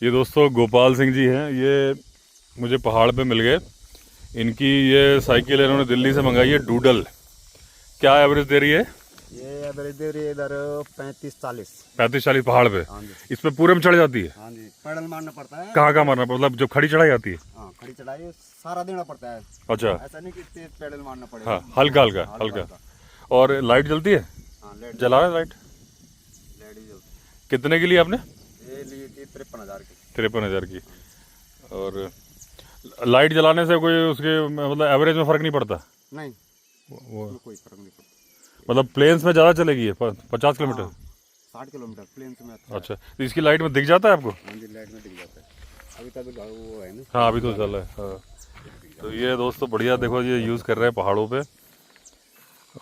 ये दोस्तों गोपाल सिंह जी हैं, ये मुझे पहाड़ पे मिल गए। इनकी ये साइकिल इन्होंने दिल्ली से मंगाई है, डूडल। क्या एवरेज दे रही है? ये एवरेज दे रही है इधर 35-40। 35-40 पहाड़ पे। हाँ जी, इस पे पूरे में चढ़ जाती है? हाँ जी, पैडल मारना पड़ता है। कहाँ कहाँ मारना, मतलब जब खड़ी चढ़ाई आती है? हाँ, खड़ी चढ़ाई सारा देना पड़ता है। अच्छा, ऐसा नहीं कि तेज पैडल मारना पड़ेगा। हाँ, हल्का हल्का हल्का। और लाइट जलती है? हाँ, लाइट जला रहे लाइट? लाइट ही जलती। कितने की ली आपने? ये ली थी 53,000 की। 53,000 की। और लाइट जलाने से कोई उसके मतलब एवरेज में फर्क नहीं पड़ता? नहीं, वो कोई फर्क नहीं पड़ता। मतलब प्लेन्स में ज़्यादा चलेगी है 50 किलोमीटर? 60 किलोमीटर प्लेन से मैं। अच्छा, तो इसकी लाइट में दिख जाता है आपको? हाँ जी, लाइट में दिख जाता है। अभी तक वो है ना। हाँ, अभी तो चल रहा है। हाँ, तो ये दोस्तों बढ़िया, देखो ये यूज़ कर रहे हैं पहाड़ों पे।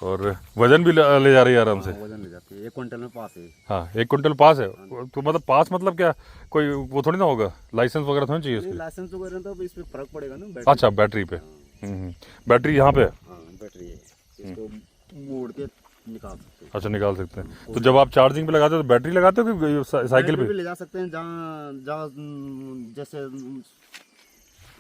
और वजन भी ले जा रही है आराम से। वजन ले जाती है, 1 क्विंटल में पास है। हाँ, 1 क्विंटल पास है। तो मतलब पास मतलब क्या, कोई वो थोड़ी ना होगा, लाइसेंस वगैरह थोड़ी चाहिए इसकी? लाइसेंस वगैरह तो इस पे फर्क पड़ेगा ना बैटरी। अच्छा, बैटरी पे। बैटरी यहाँ पे? हाँ, बैटरी है, इसको मोड़ के निकाल सकते हैं। अच्छा, निकाल सकते हैं। तो जब आप चार्जिंग पे लगाते हो तो बैटरी लगाते हो कि साइकिल पे? भी ले जा सकते हैं, जहाँ जहाँ जैसे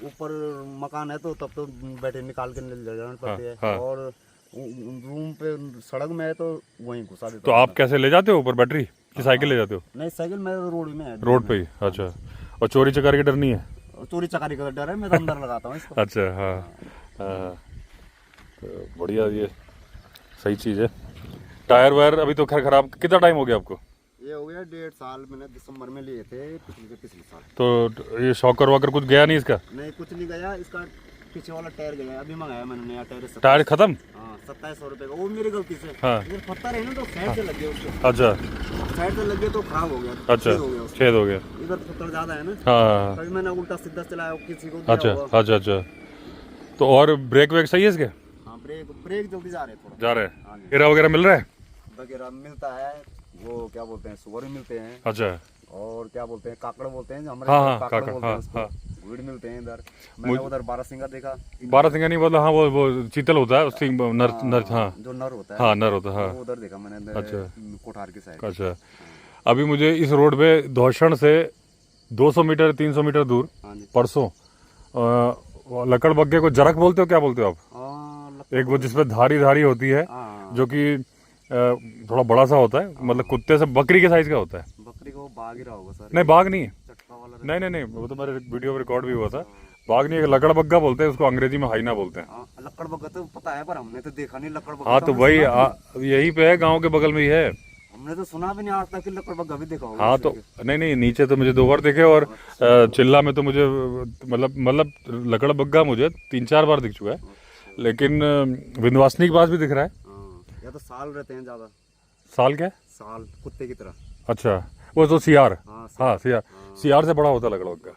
ऊपर मकान है तो तब तो बैटरी निकाल के ले जाना पड़ती है। हाँ। और रूम पे सड़क में है तो वहीं घुसा देता तो आप कैसे ले जाते हो ऊपर बैटरी, कि साइकिल ले जाते हो? नहीं, साइकिल मेरे रोड में है। रोड पे ही? अच्छा। और चोरी चकारी का डर नहीं है? चोरी चकारी का डर है, मैं तो अंदर लगाता हूँ इसको। अच्छा, हाँ हाँ, तो बढ़िया, ये सही चीज़ है। टायर वायर अभी तो खैर खराब, कितना टाइम हो गया आपको? ये हो गया 1.5 साल, मैंने दिसंबर में लिए थे पिछले साल। तो ये शॉकर वॉकर कुछ गया नहीं इसका? नहीं, कुछ नहीं गया इसका। पीछे वाला टायर गया, अभी मंगाया मैंने नया टायर। टायर खत्म? हाँ, 2700 रुपये का। वो मेरी गलती से। हाँ। इधर पत्थर है ना तो साइड से लग गया उसको। अच्छा साइड से लग गया तो खराब हो गया। अच्छा, छेद हो गया उसका। छेद हो गया। इधर पत्थर ज्यादा है ना। हाँ, तभी मैंने उल्टा सीधा चलाया, किसी को दिया अच्छा होगा। अच्छा अच्छा। तो और ब्रेक वेक सही है इसके? हाँ, ब्रेक जल्दी जा रहे हैं थोड़ा। जा रहे हाँ हैं? जी। एरा वगैरह मिल रहा है? वगैरह मिलता है, वो क्या बोलते हैं, सुअर मिलते हैं। अच्छा, और क्या बोलते हैं, काकड़ बोलते हैं हमारे। हाँ, हाँ, काकड़ काकड़, बोलते हैं हाँ, उसको। हाँ। गुड़ मिलते हैं इधर। मैंने उधर बारहसिंगा देखा। 12 सिंगा नहीं, मतलब हाँ, वो चीतल होता है, उसकी नर नर, हाँ जो नर होता है। हाँ, नर होता है, हाँ। वो उधर देखा मैंने। अच्छा। कोठार की साइड। अच्छा, अभी मुझे इस रोड पे धौषण से 200 मीटर 300 मीटर दूर हाँ जी। परसों लकड़ बग्गे को जरक बोलते हो, क्या बोलते हो आप? एक वो जिसपे धारी धारी होती है, जो कि थोड़ा बड़ा सा होता है, मतलब कुत्ते से बकरी के साइज का होता है। बकरी को बाघ ही रहा होगा सर। नहीं, बाघ नहीं है। चटका वाला। नहीं नहीं नहीं, वो तो मेरे वीडियो में रिकॉर्ड भी हुआ था। बाघ नहीं है, लकड़ बग्गा बोलते हैं उसको, अंग्रेजी में हाइना बोलते हैं। लकड़ बग्गा तो पता है, पर हमने तो देखा नहीं लकड़ बग्गा। हाँ, तो वही यही पे है, गाँव के बगल में ही है। हमने तो सुना भी नहीं आज तक कि लकड़ बग्गा भी देखा होगा। हाँ, तो नहीं नहीं, नीचे तो मुझे 2 बार देखे, और चिल्ला में तो मुझे मतलब लकड़ बग्गा मुझे 3-4 बार दिख चुका है, लेकिन विंध्यवासिनी के पास भी दिख रहा है। या तो साल रहते हैं ज्यादा। साल क्या? साल कुत्ते की तरह। अच्छा, वो तो सियार। हाँ, सियार से बड़ा होता है लकड़ बग्गा,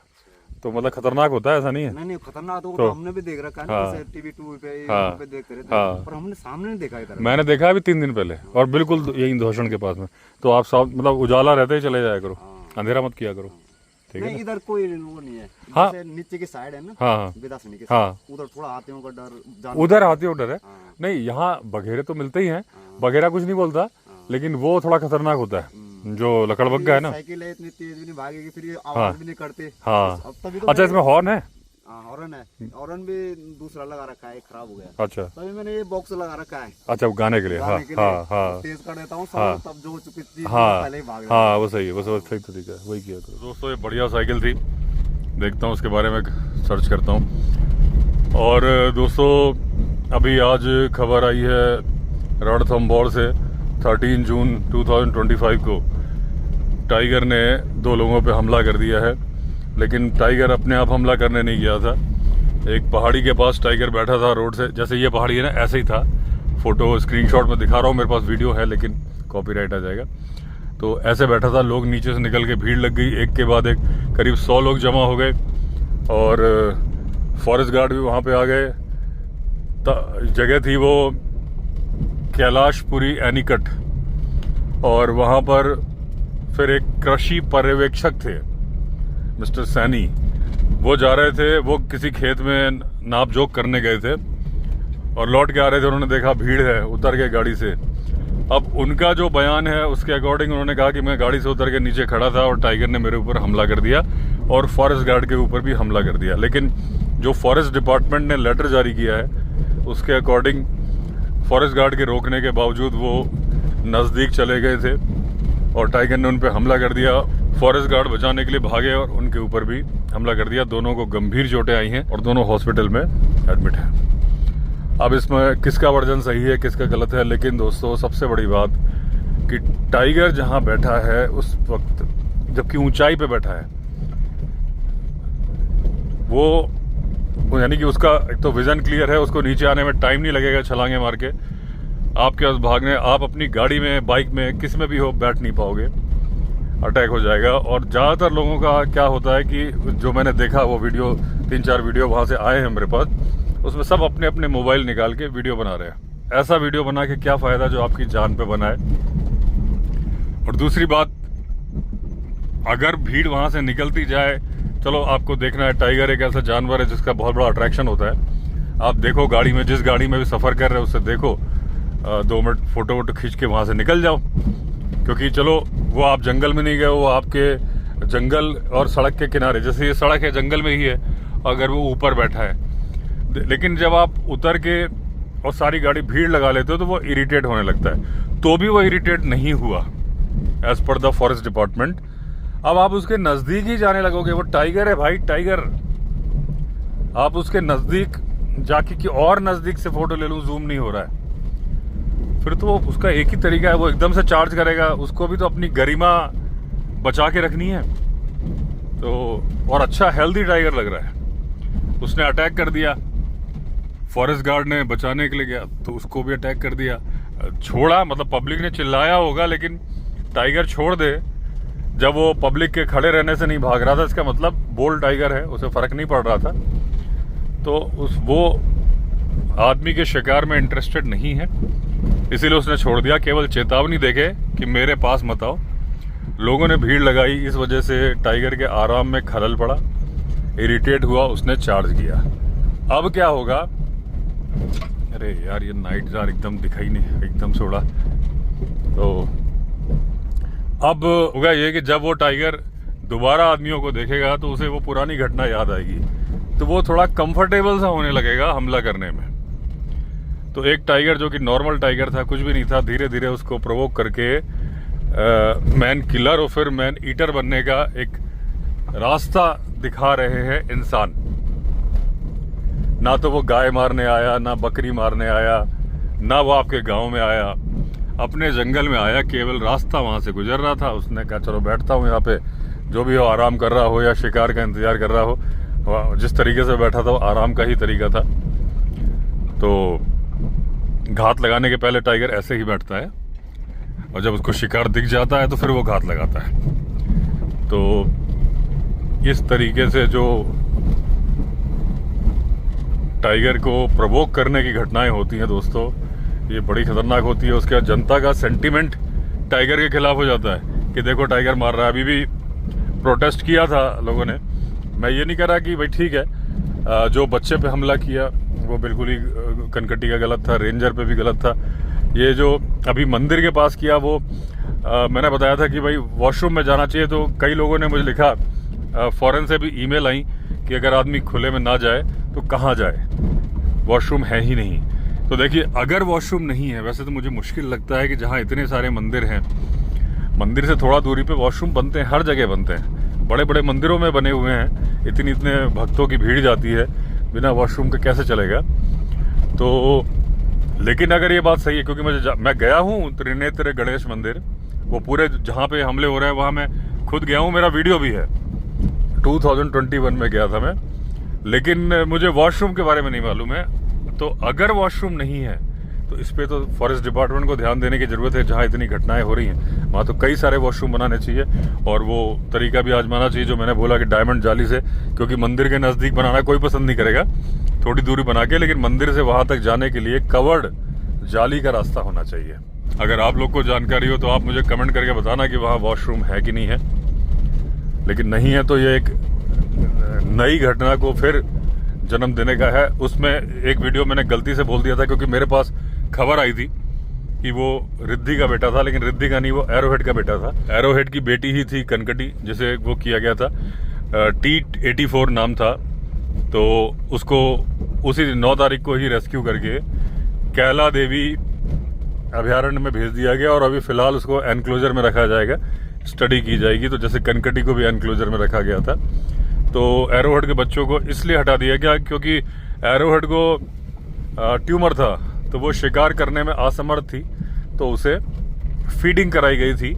तो मतलब खतरनाक होता है, ऐसा नहीं है? नहीं, खतरनाक तो हमने भी देख रखा है ना, जैसे टीवी 2 पे हाँ, पे देखते रहते हाँ। पर हमने सामने नहीं देखा इधर। मैंने देखा अभी 3 दिन पहले, और बिल्कुल यही धौषण के पास में। तो आप सब मतलब उजाला रहते ही चले जाया करो, अंधेरा मत किया करो, ठीक है? नहीं, इधर कोई वो नहीं है। हाँ। जैसे नीचे की साइड है ना, हाँ हाँ विदासनी की हाँ, साइड, उधर थोड़ा हाथियों का डर। उधर हाथियों का डर है। हाँ। नहीं, यहाँ बघेरे तो मिलते ही हैं, बघेरा कुछ नहीं बोलता, लेकिन वो थोड़ा खतरनाक होता है, जो लकड़ बग्गा है ना। साइकिल है, इतनी तेज भी नहीं भागेगी, फिर ये आवाज भी नहीं करते। हाँ, अब तभी तो अच्छा, इसमें हॉर्न है? हॉर्न है। हॉर्न भी दूसरा लगा रखा है, खराब हो गया। अच्छा तभी मैंने ये बॉक्स लगा रखा है अच्छा, गाने के लिए। हाँ गाने के लिए। हाँ हाँ तेज कर देता हूँ, हाँ। तब जो चुकी चीज हाँ पहले ही भाग जाता हाँ, वो सही है, वो सही तरीका है, वही किया करो। दोस्तों, ये बढ़िया साइकिल थी, देखता हूँ उसके बारे में, सर्च करता हूँ। और दोस्तों, अभी आज खबर आई है रणथंभौर से, 13 जून 2025 को टाइगर ने 2 लोगों पे हमला कर दिया है। लेकिन टाइगर अपने आप हमला करने नहीं गया था। एक पहाड़ी के पास टाइगर बैठा था रोड से, जैसे ये पहाड़ी है ना, ऐसे ही था। फोटो स्क्रीनशॉट में दिखा रहा हूँ, मेरे पास वीडियो है, लेकिन कॉपीराइट आ जाएगा। तो ऐसे बैठा था, लोग नीचे से निकल के, भीड़ लग गई, एक के बाद एक करीब 100 लोग जमा हो गए, और फॉरेस्ट गार्ड भी वहाँ पे आ गए। जगह थी वो कैलाशपुरी एनीकट, और वहाँ पर फिर एक कृषि पर्यवेक्षक थे, मिस्टर सैनी, वो जा रहे थे, वो किसी खेत में नाप जोक करने गए थे, और लौट के आ रहे थे, उन्होंने देखा भीड़ है, उतर गए गाड़ी से। अब उनका जो बयान है उसके अकॉर्डिंग उन्होंने कहा कि मैं गाड़ी से उतर के नीचे खड़ा था और टाइगर ने मेरे ऊपर हमला कर दिया, और फॉरेस्ट गार्ड के ऊपर भी हमला कर दिया। लेकिन जो फॉरेस्ट डिपार्टमेंट ने लेटर जारी किया है उसके अकॉर्डिंग फॉरेस्ट गार्ड के रोकने के बावजूद वो नज़दीक चले गए थे और टाइगर ने उन पर हमला कर दिया। फॉरेस्ट गार्ड बचाने के लिए भागे और उनके ऊपर भी हमला कर दिया। दोनों को गंभीर चोटें आई हैं और दोनों हॉस्पिटल में एडमिट हैं। अब इसमें किसका वर्जन सही है किसका गलत है, लेकिन दोस्तों सबसे बड़ी बात कि टाइगर जहां बैठा है उस वक्त, जबकि ऊंचाई पे बैठा है, वो यानी कि उसका एक तो विजन क्लियर है, उसको नीचे आने में टाइम नहीं लगेगा छलांगे मार के। आपके पास भागने, आप अपनी गाड़ी में, बाइक में, किस में भी हो, बैठ नहीं पाओगे, अटैक हो जाएगा। और ज़्यादातर लोगों का क्या होता है कि जो मैंने देखा वो वीडियो, 3-4 वीडियो वहाँ से आए हैं मेरे पास, उसमें सब अपने अपने मोबाइल निकाल के वीडियो बना रहे हैं। ऐसा वीडियो बना के क्या फ़ायदा जो आपकी जान पे बनाए। और दूसरी बात, अगर भीड़ वहाँ से निकलती जाए, चलो आपको देखना है, टाइगर एक ऐसा जानवर है जिसका बहुत बड़ा अट्रैक्शन होता है। आप देखो गाड़ी में, जिस गाड़ी में भी सफ़र कर रहे हो उससे देखो, 2 मिनट फ़ोटो वोटो खींच के वहाँ से निकल जाओ। क्योंकि चलो वो आप जंगल में नहीं गए, वो आपके जंगल और सड़क के किनारे, जैसे ये सड़क है जंगल में ही है, अगर वो ऊपर बैठा है। लेकिन जब आप उतर के और सारी गाड़ी भीड़ लगा लेते हो तो वो इरिटेट होने लगता है। तो भी वो इरिटेट नहीं हुआ as per the forest department. अब आप उसके नज़दीक ही जाने लगोगे, वो टाइगर है भाई, टाइगर। आप उसके नज़दीक जाके कि और नज़दीक से फ़ोटो ले लूँ, जूम नहीं हो रहा है, फिर तो वो उसका एक ही तरीका है, वो एकदम से चार्ज करेगा। उसको भी तो अपनी गरिमा बचा के रखनी है। तो और अच्छा हेल्दी टाइगर लग रहा है। उसने अटैक कर दिया, फॉरेस्ट गार्ड ने बचाने के लिए गया तो उसको भी अटैक कर दिया। छोड़ा, मतलब पब्लिक ने चिल्लाया होगा, लेकिन टाइगर छोड़ दे। जब वो पब्लिक के खड़े रहने से नहीं भाग रहा था, इसका मतलब बोल्ड टाइगर है, उसे फ़र्क नहीं पड़ रहा था। तो वो आदमी के शिकार में इंटरेस्टेड नहीं है, इसीलिए उसने छोड़ दिया। केवल चेतावनी देके कि मेरे पास मत आओ। लोगों ने भीड़ लगाई, इस वजह से टाइगर के आराम में खलल पड़ा, इरिटेट हुआ, उसने चार्ज किया। अब क्या होगा, अरे यार ये नाइट जार एकदम दिखाई नहीं, एकदम से उड़ा। तो अब होगा ये कि जब वो टाइगर दोबारा आदमियों को देखेगा तो उसे वो पुरानी घटना याद आएगी, तो वो थोड़ा कंफर्टेबल सा होने लगेगा हमला करने में। तो एक टाइगर जो कि नॉर्मल टाइगर था, कुछ भी नहीं था, धीरे धीरे उसको प्रोवोक करके मैन किलर और फिर मैन ईटर बनने का एक रास्ता दिखा रहे हैं इंसान। ना तो वो गाय मारने आया, ना बकरी मारने आया, ना वो आपके गांव में आया, अपने जंगल में आया। केवल रास्ता वहां से गुजर रहा था, उसने कहा चलो बैठता हूँ यहाँ पे, जो भी हो आराम कर रहा हो या शिकार का इंतजार कर रहा हो। जिस तरीके से बैठा था वो आराम का ही तरीका था। तो घात लगाने के पहले टाइगर ऐसे ही बैठता है, और जब उसको शिकार दिख जाता है तो फिर वो घात लगाता है। तो इस तरीके से जो टाइगर को प्रोवोक करने की घटनाएं होती हैं दोस्तों, ये बड़ी खतरनाक होती है। उसके बाद जनता का सेंटीमेंट टाइगर के खिलाफ हो जाता है कि देखो टाइगर मार रहा है। अभी भी प्रोटेस्ट किया था लोगों ने। मैं ये नहीं कह रहा कि भाई ठीक है, जो बच्चे पे हमला किया वो बिल्कुल ही कनकटी का गलत था, रेंजर पे भी गलत था। ये जो अभी मंदिर के पास किया वो मैंने बताया था कि भाई वॉशरूम में जाना चाहिए। तो कई लोगों ने मुझे लिखा, फॉरेन से भी ईमेल आई कि अगर आदमी खुले में ना जाए तो कहाँ जाए, वॉशरूम है ही नहीं। तो देखिए, अगर वॉशरूम नहीं है, वैसे तो मुझे मुश्किल लगता है कि जहाँ इतने सारे मंदिर हैं, मंदिर से थोड़ा दूरी पे वॉशरूम बनते हैं, हर जगह बनते हैं, बड़े बड़े मंदिरों में बने हुए हैं। इतने भक्तों की भीड़ जाती है, बिना वॉशरूम के कैसे चलेगा। तो लेकिन अगर ये बात सही है, क्योंकि मैं गया हूँ त्रिनेत्र गणेश मंदिर, वो पूरे जहाँ पे हमले हो रहे हैं वहाँ मैं खुद गया हूँ, मेरा वीडियो भी है। 2021 में गया था मैं, लेकिन मुझे वॉशरूम के बारे में नहीं मालूम है। तो अगर वॉशरूम नहीं है तो इस पे तो फॉरेस्ट डिपार्टमेंट को ध्यान देने की ज़रूरत है। जहाँ इतनी घटनाएं हो रही हैं वहाँ तो कई सारे वॉशरूम बनाने चाहिए, और वो तरीका भी आजमाना चाहिए जो मैंने बोला कि डायमंड जाली से, क्योंकि मंदिर के नज़दीक बनाना कोई पसंद नहीं करेगा, थोड़ी दूरी बना के, लेकिन मंदिर से वहाँ तक जाने के लिए कवर्ड जाली का रास्ता होना चाहिए। अगर आप लोग को जानकारी हो तो आप मुझे कमेंट करके बताना कि वहाँ वॉशरूम है कि नहीं है। लेकिन नहीं है तो ये एक नई घटना को फिर जन्म देने का है। उसमें एक वीडियो मैंने गलती से बोल दिया था, क्योंकि मेरे पास खबर आई थी कि वो रिद्धि का बेटा था, लेकिन रिद्धि का नहीं, वो एरोहेड का बेटा था। एरोहेड की बेटी ही थी कनकटी, जिसे वो किया गया था। T-84 नाम था। तो उसको उसी 9 तारीख को ही रेस्क्यू करके कैला देवी अभयारण्य में भेज दिया गया और अभी फ़िलहाल उसको एनक्लोजर में रखा जाएगा, स्टडी की जाएगी। तो जैसे कनकटी को भी एनक्लोजर में रखा गया था, तो एरोहेड के बच्चों को इसलिए हटा दिया गया क्योंकि एरोहेड को ट्यूमर था, तो वो शिकार करने में असमर्थ थी, तो उसे फीडिंग कराई गई थी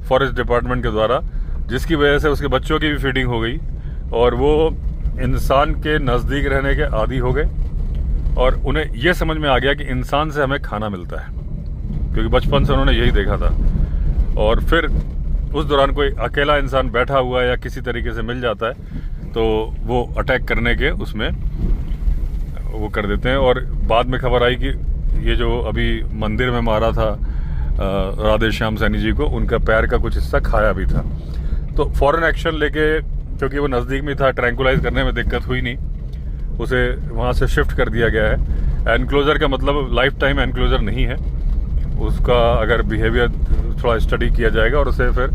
फॉरेस्ट डिपार्टमेंट के द्वारा, जिसकी वजह से उसके बच्चों की भी फीडिंग हो गई और वो इंसान के नज़दीक रहने के आदी हो गए और उन्हें यह समझ में आ गया कि इंसान से हमें खाना मिलता है, क्योंकि बचपन से उन्होंने यही देखा था। और फिर उस दौरान कोई अकेला इंसान बैठा हुआ या किसी तरीके से मिल जाता है तो वो अटैक करने के उसमें वो कर देते हैं। और बाद में खबर आई कि ये जो अभी मंदिर में मारा था राधे श्याम सैनी जी को, उनका पैर का कुछ हिस्सा खाया भी था। तो फॉरेन एक्शन लेके, क्योंकि वो नज़दीक में था, ट्रैंकुलाइज करने में दिक्कत हुई नहीं, उसे वहाँ से शिफ्ट कर दिया गया है। एनक्लोजर का मतलब लाइफ टाइम एनक्लोजर नहीं है, उसका अगर बिहेवियर थोड़ा स्टडी किया जाएगा और उसे फिर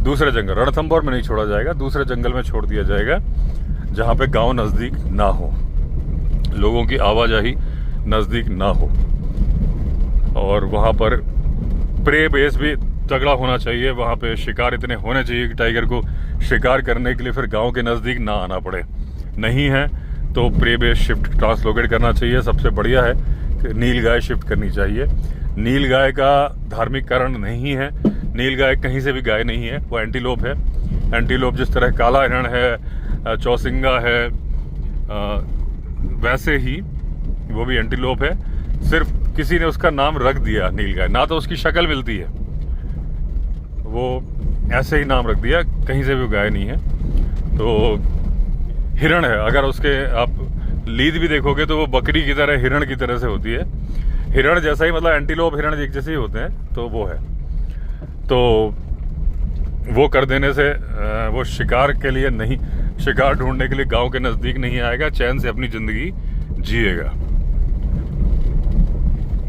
दूसरे जंगल, रणथंभौर में नहीं छोड़ा जाएगा, दूसरे जंगल में छोड़ दिया जाएगा जहाँ पे गांव नज़दीक ना हो, लोगों की आवाजाही नज़दीक ना हो। और वहाँ पर प्रे बेस भी तगड़ा होना चाहिए, वहाँ पे शिकार इतने होने चाहिए कि टाइगर को शिकार करने के लिए फिर गांव के नज़दीक ना आना पड़े। नहीं है तो प्रे बेस शिफ्ट ट्रांसलोकेट करना चाहिए। सबसे बढ़िया है कि नील गाय शिफ्ट करनी चाहिए। नील गाय का धार्मिक कारण नहीं है, नील गाय कहीं से भी गाय नहीं है, वो एंटीलोप है। एंटीलोप जिस तरह काला हिरण है, चौसिंगा है, वैसे ही वो भी एंटीलोप है, सिर्फ किसी ने उसका नाम रख दिया नील गाय, ना तो उसकी शक्ल मिलती है, वो ऐसे ही नाम रख दिया, कहीं से भी गाय नहीं है। तो हिरण है, अगर उसके आप लीद भी देखोगे तो वो बकरी की तरह, हिरण की तरह से होती है, हिरण जैसा ही, मतलब एंटीलोप हिरण एक जैसे ही होते हैं, तो वो है। तो वो कर देने से वो शिकार के लिए नहीं, शिकार ढूंढने के लिए गांव के नज़दीक नहीं आएगा, चैन से अपनी ज़िंदगी जिएगा।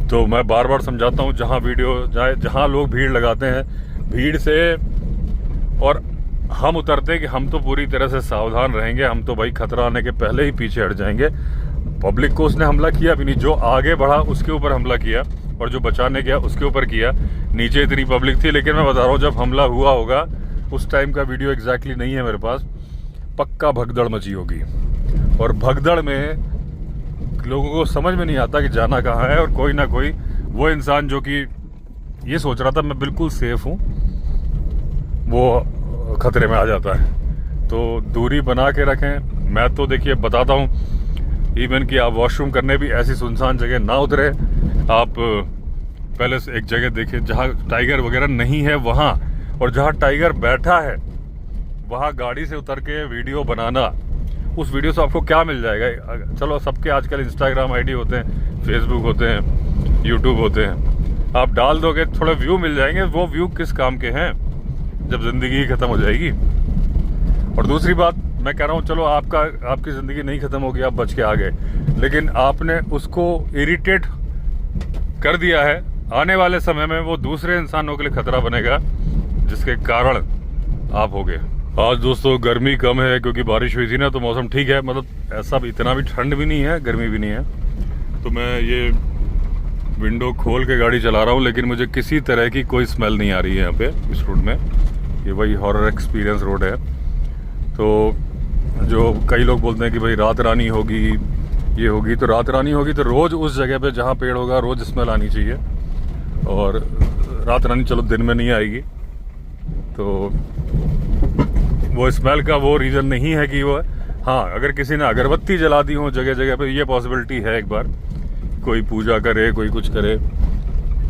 तो मैं बार बार समझाता हूँ, जहाँ वीडियो जाए, जहाँ लोग भीड़ लगाते हैं, भीड़ से और हम उतरते हैं कि हम तो पूरी तरह से सावधान रहेंगे, हम तो भाई खतरा आने के पहले ही पीछे हट जाएंगे। पब्लिक को उसने हमला किया भी नहीं, जो आगे बढ़ा उसके ऊपर हमला किया और जो बचाने गया उसके ऊपर किया। नीचे इतनी पब्लिक थी, लेकिन मैं बता रहा हूँ जब हमला हुआ होगा, उस टाइम का वीडियो एग्जैक्टली नहीं है मेरे पास, पक्का भगदड़ मची होगी। और भगदड़ में लोगों को समझ में नहीं आता कि जाना कहाँ है, और कोई ना कोई वो इंसान जो कि ये सोच रहा था मैं बिल्कुल सेफ हूँ, वो खतरे में आ जाता है। तो दूरी बना के रखें। मैं तो देखिए बताता हूँ, इवन कि आप वॉशरूम करने भी ऐसी सुनसान जगह ना उतरे, आप पहले से एक जगह देखिए जहाँ टाइगर वगैरह नहीं है वहाँ, और जहाँ टाइगर बैठा है वहाँ गाड़ी से उतर के वीडियो बनाना। उस वीडियो से आपको क्या मिल जाएगा? चलो सबके आजकल इंस्टाग्राम आईडी होते हैं, फेसबुक होते हैं, यूट्यूब होते हैं, आप डाल दोगे थोड़े व्यू मिल जाएंगे। वो व्यू किस काम के हैं जब ज़िंदगी ख़त्म हो जाएगी? और दूसरी बात मैं कह रहा हूँ, चलो आपकी ज़िंदगी नहीं ख़त्म होगी, आप बच के आ गए, लेकिन आपने उसको इरिटेट कर दिया है, आने वाले समय में वो दूसरे इंसानों के लिए खतरा बनेगा, जिसके कारण आप हो गए। आज दोस्तों गर्मी कम है क्योंकि बारिश हुई थी ना, तो मौसम ठीक है, मतलब ऐसा भी इतना भी ठंड भी नहीं है, गर्मी भी नहीं है। तो मैं ये विंडो खोल के गाड़ी चला रहा हूँ, लेकिन मुझे किसी तरह की कोई स्मेल नहीं आ रही है यहाँ पे इस रोड में। ये वही हॉरर एक्सपीरियंस रोड है। तो जो कई लोग बोलते हैं कि भाई रात रानी होगी, ये होगी, तो रात रानी होगी तो रोज़ उस जगह पे जहाँ पेड़ होगा रोज़ स्मेल आनी चाहिए, और रात रानी चलो दिन में नहीं आएगी। तो वो स्मेल का वो रीज़न नहीं है कि वो, हाँ अगर किसी ने अगरबत्ती जला दी हो जगह जगह पे, ये पॉसिबिलिटी है। एक बार कोई पूजा करे, कोई कुछ करे,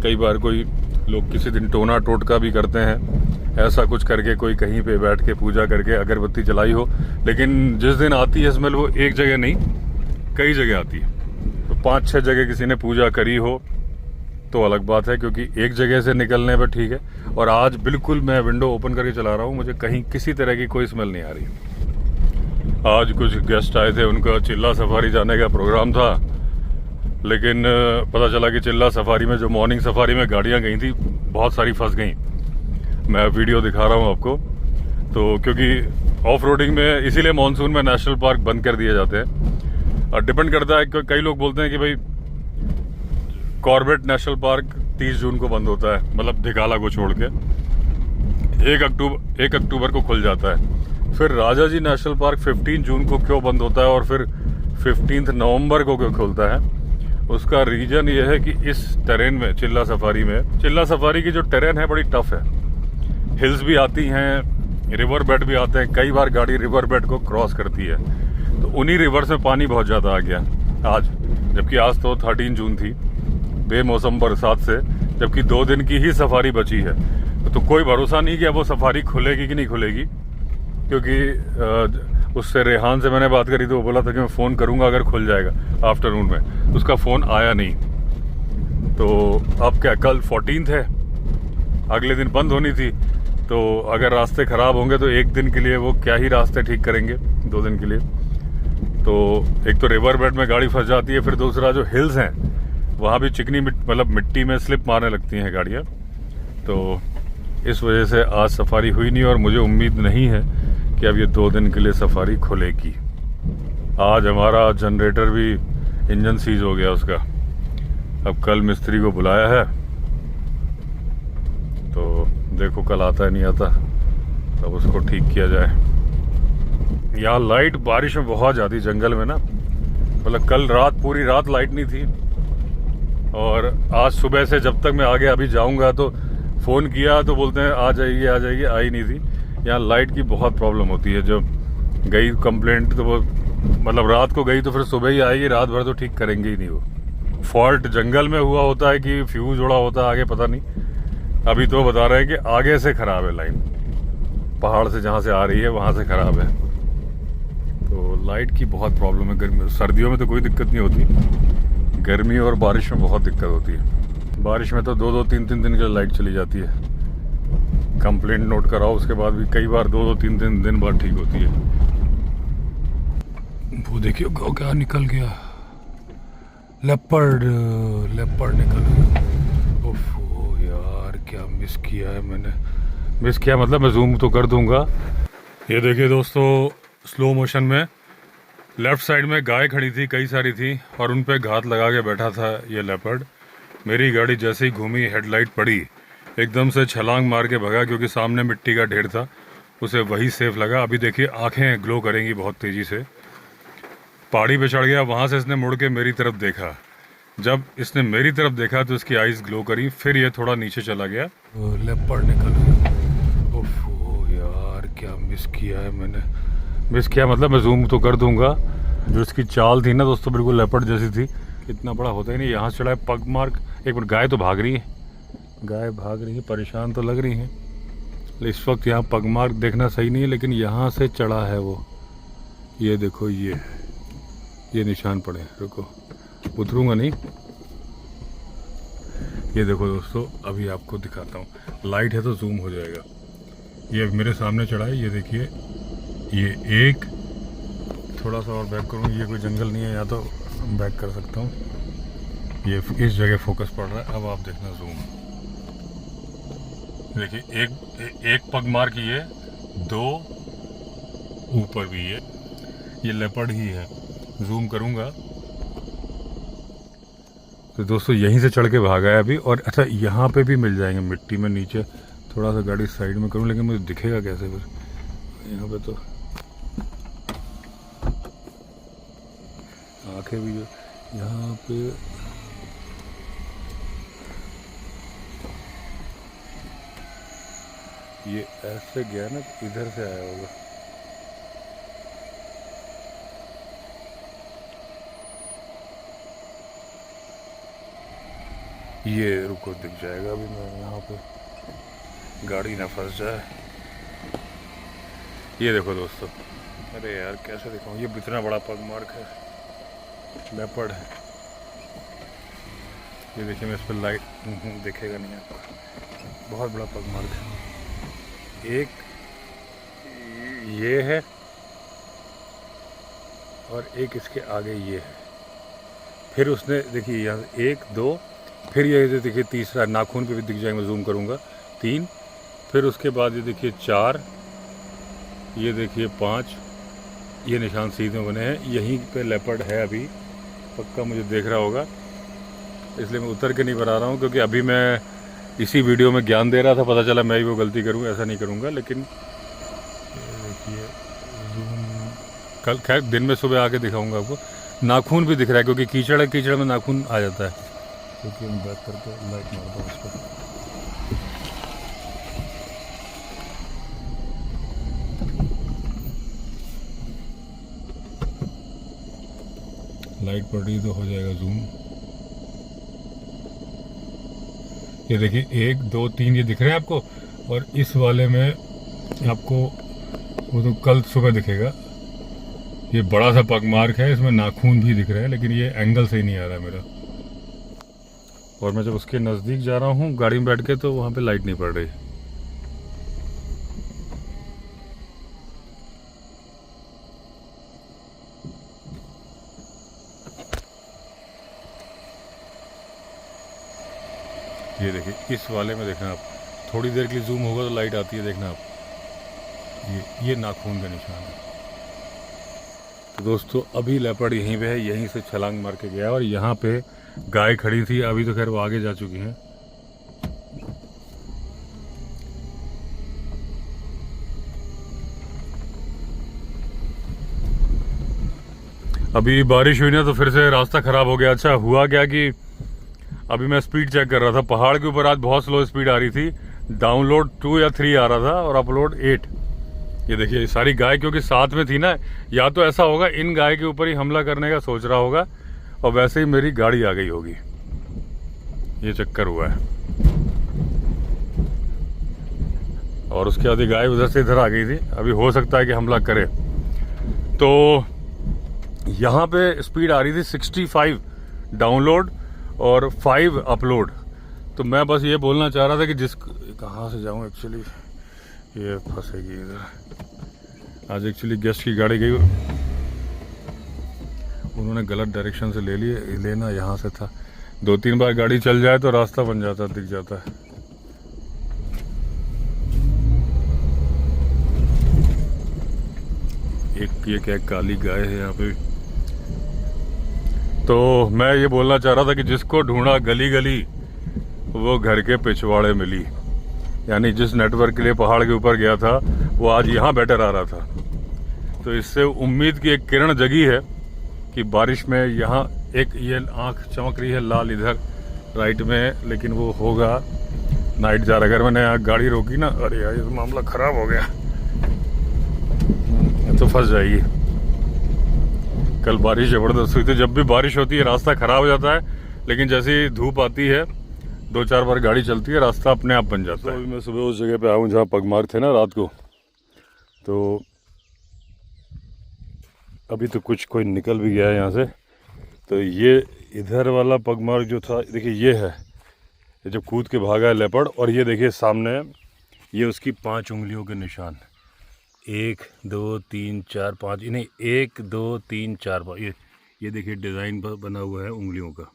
कई बार कोई लोग किसी दिन टोना टोटका भी करते हैं, ऐसा कुछ करके कोई कहीं पे बैठ के पूजा करके अगरबत्ती जलाई हो। लेकिन जिस दिन आती है स्मेल, वो एक जगह नहीं कई जगह आती है। तो 5-6 जगह किसी ने पूजा करी हो तो अलग बात है, क्योंकि एक जगह से निकलने पर ठीक है। और आज बिल्कुल मैं विंडो ओपन करके चला रहा हूँ, मुझे कहीं किसी तरह की कोई स्मेल नहीं आ रही। आज कुछ गेस्ट आए थे, उनका चिल्ला सफारी जाने का प्रोग्राम था, लेकिन पता चला कि चिल्ला सफारी में जो मॉर्निंग सफारी में गाड़ियाँ गई थी बहुत सारी फंस गई। मैं वीडियो दिखा रहा हूँ आपको, तो क्योंकि ऑफ रोडिंग में इसीलिए मानसून में नेशनल पार्क बंद कर दिए जाते हैं। और डिपेंड करता है कि कई लोग बोलते हैं कि भाई कॉर्बेट नेशनल पार्क 30 जून को बंद होता है, मतलब ढिकाला को छोड़ के 1 अक्टूबर को खुल जाता है। फिर राजा जी नेशनल पार्क 15 जून को क्यों बंद होता है और फिर 15 नवंबर को क्यों खुलता है, उसका रीजन ये है कि इस टेरेन में चिल्ला सफारी की जो टेरेन है बड़ी टफ है। हिल्स भी आती हैं, रिवर बेड भी आते हैं, कई बार गाड़ी रिवर बेड को क्रॉस करती है। तो उन्हीं रिवर्स में पानी बहुत ज़्यादा आ गया आज, जबकि आज तो 13 जून थी, बेमौसम बरसात से, जबकि 2 दिन की ही सफारी बची है। तो कोई भरोसा नहीं कि अब वो सफारी खुलेगी कि नहीं खुलेगी, क्योंकि उससे रेहान से मैंने बात करी तो वो बोला था कि मैं फ़ोन करूंगा अगर खुल जाएगा आफ्टरनून में। उसका फ़ोन आया नहीं। तो अब क्या, कल 14 है, अगले दिन बंद होनी थी। तो अगर रास्ते ख़राब होंगे तो एक दिन के लिए वो क्या ही रास्ते ठीक करेंगे 2 दिन के लिए। तो एक तो रिवर बेड में गाड़ी फंस जाती है, फिर दूसरा जो हिल्स हैं वहाँ भी चिकनी मतलब मिट्टी में स्लिप मारने लगती हैं गाड़ियाँ। तो इस वजह से आज सफारी हुई नहीं और मुझे उम्मीद नहीं है कि अब ये 2 दिन के लिए सफारी खुलेगी। आज हमारा जनरेटर भी इंजन सीज हो गया उसका। अब कल मिस्त्री को बुलाया है, तो देखो कल आता है नहीं आता, तब उसको ठीक किया जाए। यहाँ लाइट बारिश में बहुत जाती जंगल में ना, मतलब कल रात पूरी रात लाइट नहीं थी। और आज सुबह से जब तक मैं आगे अभी जाऊंगा तो फ़ोन किया तो बोलते हैं आ जाइए, आई नहीं थी। यहाँ लाइट की बहुत प्रॉब्लम होती है। जब गई कंप्लेंट तो वो मतलब रात को गई तो फिर सुबह ही आएगी, रात भर तो ठीक करेंगे ही नहीं वो। फॉल्ट जंगल में हुआ होता है कि फ्यूज उड़ा होता है आगे, पता नहीं। अभी तो बता रहे हैं कि आगे से ख़राब है लाइन, पहाड़ से जहाँ से आ रही है वहाँ से ख़राब है। तो लाइट की बहुत प्रॉब्लम है। गर्मी सर्दियों में तो कोई दिक्कत नहीं होती, गर्मी और बारिश में बहुत दिक्कत होती है। बारिश में तो 2-2, 3-3 दिन के लिए लाइट चली जाती है। कंप्लेंट नोट कराओ, उसके बाद भी कई बार 2-2, 3-3 दिन बाद ठीक होती है। वो देखिए क्या निकल गया, लेपर्ड निकल गया। ओफो यार, क्या मिस किया है मैंने। मिस किया मतलब मैं जूम तो कर दूंगा। ये देखिए दोस्तों, स्लो मोशन में लेफ्ट साइड में गाय खड़ी थी, कई सारी थी, और उन पे घात लगा के बैठा था ये लेपर्ड। मेरी गाड़ी जैसे ही घूमी, हेडलाइट पड़ी, एकदम से छलांग मार के भगा, क्योंकि सामने मिट्टी का ढेर था, उसे वही सेफ लगा। अभी देखिए आंखें ग्लो करेंगी बहुत तेज़ी से। पहाड़ी पे चढ़ गया, वहाँ से इसने मुड़ के मेरी तरफ देखा। जब इसने मेरी तरफ देखा तो इसकी आइज़ ग्लो करी, फिर ये थोड़ा नीचे चला गया। लेपर्ड निकल गया। ओफो यार, क्या मिस किया है मैंने। मिस किया मतलब मैं जूम तो कर दूंगा। जो इसकी चाल थी ना दोस्तों, बिल्कुल लेपर्ड जैसी थी। इतना बड़ा होता ही नहीं। यहाँ से चढ़ा है, पग मार्क। एक मिनट, गाय तो भाग रही है, गाय भाग रही है, परेशान तो लग रही है। इस वक्त यहाँ पग मार्क देखना सही नहीं है, लेकिन यहाँ से चढ़ा है वो। ये देखो, ये निशान पड़े। रुको, उतरूंगा नहीं। ये देखो दोस्तों, अभी आपको दिखाता हूँ। लाइट है तो जूम हो जाएगा। ये मेरे सामने चढ़ा है, ये देखिए। ये एक, थोड़ा सा और बैक करूँ, ये कोई जंगल नहीं है, या तो बैक कर सकता हूँ। ये इस जगह फोकस पड़ रहा है। अब आप देखना जूम, देखिए एक पग मार की है, 2 ऊपर भी है। ये लेपर्ड ही है। जूम करूँगा तो दोस्तों यहीं से चढ़ के भागा है अभी। और अच्छा, यहाँ पे भी मिल जाएंगे मिट्टी में नीचे। थोड़ा सा गाड़ी साइड में करूँ, लेकिन मुझे दिखेगा कैसे फिर। यहाँ पे तो आंखें भी, जो यहाँ पे ये ऐसे गया ना, इधर से आया होगा। ये रुको, दिख जाएगा अभी। मैं यहाँ पे गाड़ी ना फंस जाए। ये देखो दोस्तों, अरे यार कैसे दिखाऊं, ये इतना बड़ा पग मार्क है, लेपर्ड है। ये देखिए, मैं इस पर लाइट दिखेगा नहीं आपको, बहुत बड़ा पग मार्क है। एक ये है और एक इसके आगे ये है। फिर उसने देखिए यहाँ 1, 2, फिर ये देखिए तीसरा, नाखून पे भी दिख जाएंगे, जूम करूँगा, 3, फिर उसके बाद ये देखिए 4, ये देखिए 5 ये निशान सीधे बने हैं। यहीं पे लेपर्ड है अभी, पक्का मुझे देख रहा होगा, इसलिए मैं उतर के नहीं बना रहा हूँ, क्योंकि अभी मैं इसी वीडियो में ज्ञान दे रहा था, पता चला मैं ही वो गलती करूँ, ऐसा नहीं करूँगा। लेकिन देखिए कल खैर दिन में सुबह आके दिखाऊंगा आपको। नाखून भी दिख रहा है, क्योंकि कीचड़ है, कीचड़ में नाखून आ जाता है। क्योंकि मैं बैक करके लाइट मारता हूँ उसको। लाइट पड़ रही तो हो जाएगा जूम। ये देखिए 1 2 3 ये दिख रहे हैं आपको, और इस वाले में आपको वो तो कल सुबह दिखेगा। ये बड़ा सा पगमार्क है, इसमें नाखून भी दिख रहे हैं, लेकिन ये एंगल से ही नहीं आ रहा मेरा। और मैं जब उसके नज़दीक जा रहा हूँ गाड़ी में बैठ के, तो वहाँ पे लाइट नहीं पड़ रही। ये देखिए इस वाले में देखना आप, थोड़ी देर के लिए जूम होगा तो लाइट आती है, देखना आप, ये नाखून का निशान है। तो दोस्तों अभी लेपर्ड यहीं पे है, यहीं से छलांग मार के गया, और यहाँ पे गाय खड़ी थी, अभी तो खैर वो आगे जा चुकी हैं। अभी बारिश हुई ना, तो फिर से रास्ता ख़राब हो गया। अच्छा हुआ क्या कि अभी मैं स्पीड चेक कर रहा था, पहाड़ के ऊपर आज बहुत स्लो स्पीड आ रही थी, डाउनलोड 2 या 3 आ रहा था और अपलोड 8। ये देखिए सारी गाय क्योंकि साथ में थी ना, या तो ऐसा होगा इन गाय के ऊपर ही हमला करने का सोच रहा होगा, और वैसे ही मेरी गाड़ी आ गई होगी, ये चक्कर हुआ है। और उसके बाद गाय उधर से इधर आ गई थी, अभी हो सकता है कि हमला करे। तो यहाँ पे स्पीड आ रही थी 65 डाउनलोड और 5 अपलोड। तो मैं बस ये बोलना चाह रहा था कि कहाँ से जाऊँ एक्चुअली, ये फंसेगी इधर। आज एक्चुअली गेस्ट की गाड़ी गई, उन्होंने गलत डायरेक्शन से ले लिए, लेना यहाँ से था। 2-3 बार गाड़ी चल जाए तो रास्ता बन जाता, दिख जाता है। ये क्या काली गाय है यहाँ पे। तो मैं ये बोलना चाह रहा था कि जिसको ढूंढा गली गली, वो घर के पिछवाड़े मिली। यानी जिस नेटवर्क के लिए पहाड़ के ऊपर गया था, वो आज यहाँ बेटर आ रहा था। तो इससे उम्मीद की एक किरण जगी है कि बारिश में यहाँ एक ये आँख चमक रही है लाल इधर राइट में, लेकिन वो होगा नाइट जार। अगर मैंने यहाँ गाड़ी रोकी ना, अरे यार ये मामला ख़राब हो गया, तो फंस जाएगी। कल बारिश ज़बरदस्त हुई थी, जब भी बारिश होती है रास्ता ख़राब हो जाता है, लेकिन जैसे ही धूप आती है 2-4 बार गाड़ी चलती है, रास्ता अपने आप बन जाता है। अभी मैं सुबह उस जगह पे आऊँ जहाँ पगमार्क थे ना रात को, तो अभी तो कोई निकल भी गया है यहाँ से। तो ये इधर वाला पगमार्क जो था, देखिए ये है, ये जो कूद के भागा है लेपर्ड। और ये देखिए सामने ये उसकी 5 उंगलियों के निशान, 1 2 3 4 5, इन्हें 1 2 3 4 5, ये देखिए डिज़ाइन बना हुआ है उंगलियों का।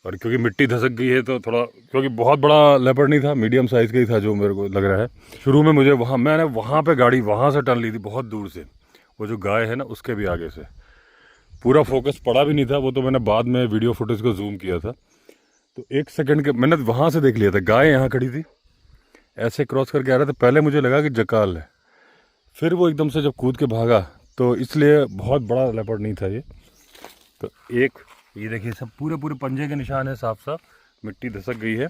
और क्योंकि मिट्टी धसक गई है तो थोड़ा, क्योंकि बहुत बड़ा लेपर्ड नहीं था, मीडियम साइज़ का ही था जो मेरे को लग रहा है। शुरू में मुझे मैंने वहाँ पे गाड़ी वहाँ से टर्न ली थी, बहुत दूर से, वो जो गाय है ना उसके भी आगे से। पूरा फोकस पड़ा भी नहीं था, वो तो मैंने बाद में वीडियो फुटेज को जूम किया था। तो 1 सेकंड के मैंने वहाँ से देख लिया था, गाय यहाँ खड़ी थी, ऐसे क्रॉस करके आ रहा था। पहले मुझे लगा कि जकाल है, फिर वो एकदम से जब कूद के भागा, तो इसलिए बहुत बड़ा लेपर्ड नहीं था ये। तो एक ये देखिए सब पूरे पंजे के निशान है, साफ साफ मिट्टी धसक गई है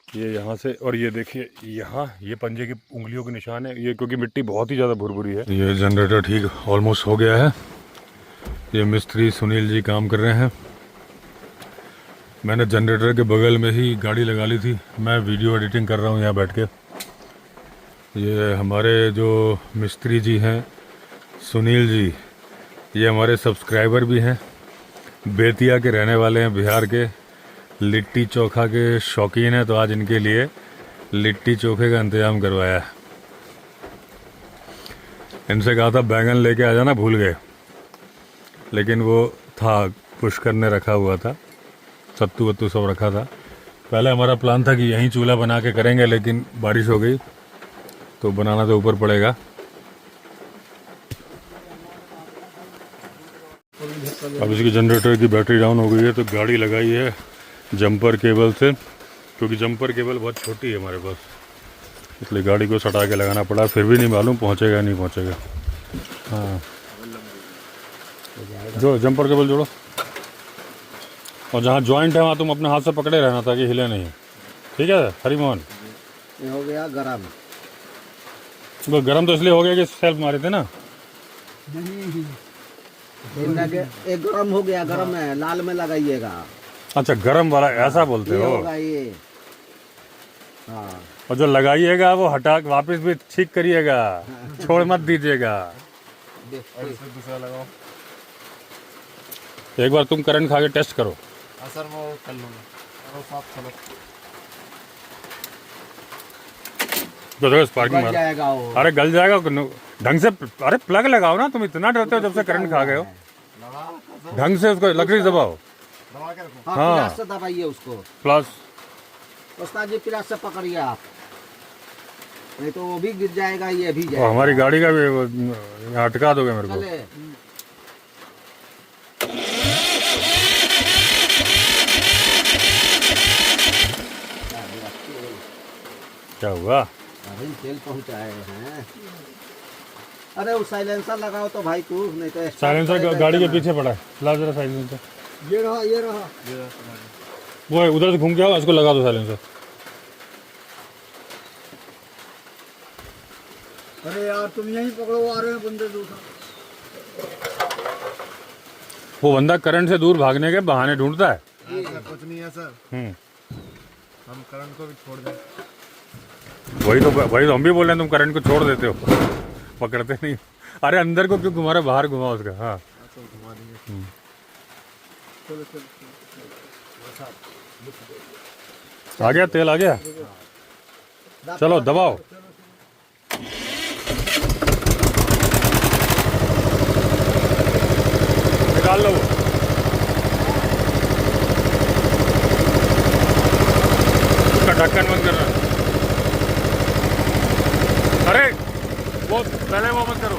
ये यहाँ से। और ये देखिए यहाँ ये पंजे की उंगलियों के निशान है, ये क्योंकि मिट्टी बहुत ही ज़्यादा भुरभुरी है। ये जनरेटर ठीक ऑलमोस्ट हो गया है, ये मिस्त्री सुनील जी काम कर रहे हैं। मैंने जनरेटर के बगल में ही गाड़ी लगा ली थी, मैं वीडियो एडिटिंग कर रहा हूँ यहाँ बैठ के। ये हमारे जो मिस्त्री जी हैं सुनील जी, ये हमारे सब्सक्राइबर भी हैं, बेतिया के रहने वाले हैं, बिहार के, लिट्टी चोखा के शौकीन हैं। तो आज इनके लिए लिट्टी चोखे का इंतज़ाम करवाया। इनसे कहा था बैंगन लेके आ जाना, भूल गए, लेकिन वो था पुष्कर ने रखा हुआ था, सत्तू वत्तू सब रखा था, पहले हमारा प्लान था कि यहीं चूल्हा बना के करेंगे, लेकिन बारिश हो गई तो बनाना तो ऊपर पड़ेगा। अब इसकी जनरेटर की बैटरी डाउन हो गई है तो गाड़ी लगाई है जंपर केबल से, क्योंकि जंपर केबल बहुत छोटी है हमारे पास, इसलिए गाड़ी को सटा के लगाना पड़ा। फिर भी नहीं मालूम पहुंचेगा नहीं पहुंचेगा। हाँ, जो जंपर केबल जोड़ो, और जहाँ जॉइंट है वहाँ तुम अपने हाथ से पकड़े रहना ताकि हिले नहीं। ठीक है हरी मोहन? ये हो गया गरम। वो गरम तो इसलिए हो गया कि सेल्फ मारे थे ना। एक गरम हो गया, गरम है, लाल में लगाइएगा। अच्छा गरम वाला ऐसा बोलते ये हो? होगा ये। हाँ, और जो लगाइएगा वो हटा के वापस भी ठीक करिएगा, छोड़ मत दीजिएगा। दूसरा लगाओ। एक बार तुम करंट खा के टेस्ट करो। सर वो कर लूँगा, साफ चलो तो देखो स्पार्किंग मार जाएगा वो। अरे गल जाएगा ढंग से। अरे प्लग लगाओ ना, तुम इतना डरते हो जब से करंट खा गए हो। ढंग से उसको लकड़ी दबाओ। हाँ, हाँ। प्लास से दबाइए उसको। प्लस उस्ताद जी प्लास से पकड़िए आप, नहीं तो वो भी गिर जाएगा, ये भी और जाएगा। हमारी गाड़ी का भी यहाँ अटका दोगे मेरे को। चले। क्या हुआ? अभी तेल पहुंचाए हैं। अरे वो साइलेंसर लगाओ तो भाई तू, नहीं तो साइलेंसर गाड़ी के पीछे पड़ा है। ला जरा साइलेंसर। ये रहा, ये रहा। वो है, उधर से घूम के आओ, इसको लगा दो साइलेंसर। अरे यार तुम यहीं पकड़ो, आ रहे हैं बंदे दूसरा। वो बंदा करंट से दूर भागने के बहाने ढूंढता है। ऐसा कुछ नहीं है सर, हम करंट को भी छोड़ दें। वही तो हम भी बोल रहे हैं, तुम करंट को छोड़ देते हो, पकड़ते नहीं। अरे अंदर को क्यों घुमा रहे, बाहर घुमाओ उसका। हाँ आ गया तेल, आ गया। चलो दबाओ। निकाल लो। उसका ढक्कन बंद करना। अरे वो पहले वो मत करो।